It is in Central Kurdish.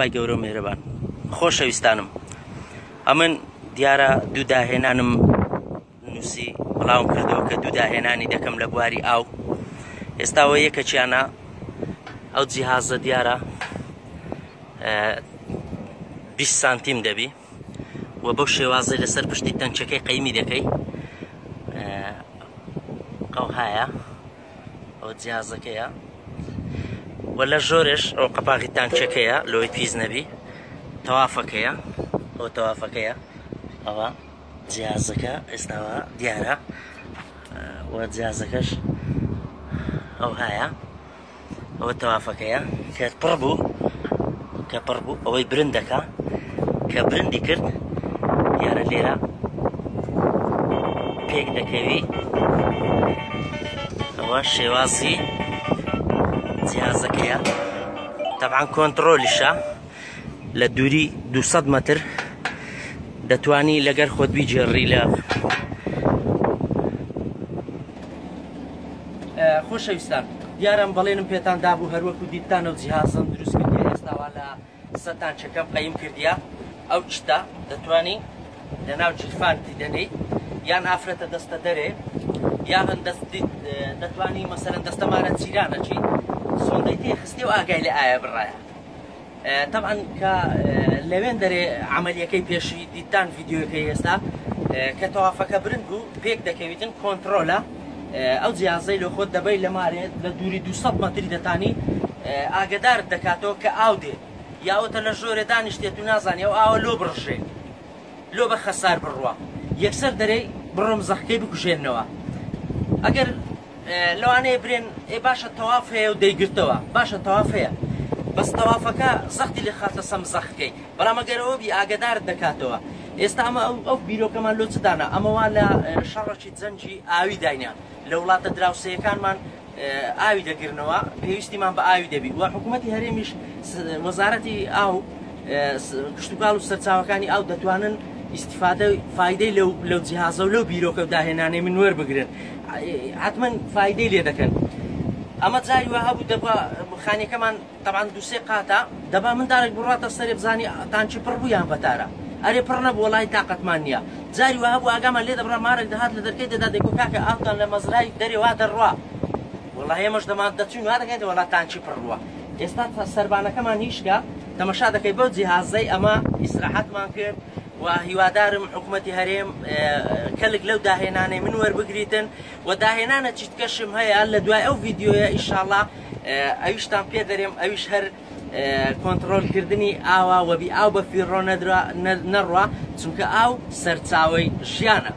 خوای گەورە و مێرەبان خۆشەویستانم ئەمن دیارە دوو داهێنانم نووسی بڵاوم کردەوە کە دوو داهێنانی دەکەم لە بواری ئاو ئێستاوە یەکەچیانە ئەو جیهازە دیارە 20 سانتیم دەبی و بەو شێوازەی لەسەر پشتی تەنچەکەی قەیمی دەکەی قەوهایە ئەو جیهازەکەیە و لە ژۆرش ئەو قەپاقی تانچەکەیە لۆی پیس نەبی تەوافەکەیە ئەو تەوافەکەیە ئەوە جیهازەکە ئێستاوە دیارە و جیهازەکەش ئەو هایە ئەوە تەوافەکەیە کە پڕ بوو ئەوەی برندەکە کە برندی کرد دیارە لێرە پێک دەکەوی ئەوە شێوازی جیهازەکەیە تەبعاً کۆنتڕۆلیشە لە دووری 200 مەتر دەتوانی لەگەر خۆت بیجێڕی لە خۆشەویستان دیارم بەڵێنم پێتان دابوو هەروەکو دیتان ئەو جیهازم دروست کردی ئێستاوا لە سەتانچەکەم قەیم کردیا ئەو شتە دەتوانی لەناو جلفانتی دەنەی یان ئافرەتە دەستە دەرێ یان دەتوانی مەسەرەن دەستەمانە چیرانەچی سۆندەی تێخستی و ئاگای لە ئایا بڕایە طبعا کە لەوێن دەرێ عملیەکەی پێشی دیتان ڤیدیۆەکەی ئێستا کە تەوافەکە برند بوو پێک دەکەویتن کۆنتڕۆلە ئەو جیهازەی لە خۆت دەبەی لە مارێت لە دووری 200 مەتری دەتانی ئاگدارت دەکاتەوە کە ئاو دێ یاوەتە لە ژۆرە دانیشتێت و نازانێ و ئاوە لۆ بڕژێ لۆ بە خەسار بڕوە یەکسەر دەرەی بڕۆم زەخکەی بکوژێنەوە ئەگەر لەوانەیە برێن باشە تەواف هەیە و دەیگرتەوە باشە تەواف هەیە بەس تەوافەکە زەختی لێ خاتە سەم زەخکەی بەڵام ئەگەرەوە بی ئاگدارت دەکاتەوە ئێستا ئەمە ئەو بیرۆکەمان لۆ چدانە ئەمەوان لە شەڕەکی جەنجی ئاوی داینیان لە وڵاتە دراوسەیەکانمان ئاوی دەگرنەوە پێویستیمان بە ئاوی دەبی و حکوومەتی هەرێمیش وەزارەتی ئاو کشتتوکاڵ و سەرچاوەکانی ئاو دەتوانن ئیسیفادە فایدەی لەو جیهازە و لەو بیرۆکە و داهێنانەی من وەربگرن حتمما فایدەی لێ دەکەن ئەمە جاری وە هەبوو دەبا خانیەکەمان تەبعاً دووسێ قاتە دەبا منداڵێک بڕاتە سەرێ بزانی تانچی پڕ بوویان بەتارە ئەرێ پڕ نەبوو وەڵای تاقەتمان نییە جاری وە هەبوو ئاگامان لێ دەبڕا مارێک دەهات لە دەرکەی دەدا دەیگو کاکە ئاوتان لە مەزرای دەرێ وا دەڕوا وەڵای ئێمەش دەمان دەچوین وا دەکەیت وەڵا تانچی پڕ بووە ئێستا سەربانەکەمان هیچکە تەمەشا دەکەی بەو جیهازەی ئەمە ئیسراحەتمان کرد و هیوادارم حکوومەتی هەرێم کەلک لەو داهێنانەی من وەربگریتن و داهێنانە چیتکەشم هەیە لە دوای ئەو ڤیدیۆیە ئیشاڵڵا ئەویشتان پێ دەرێم ئەویش هەر کۆنتڕۆلکردنی ئاوا وەبی ئاو بە فیڕۆ نەڕوا چونکە ئاو سەرچاوەی ژیانە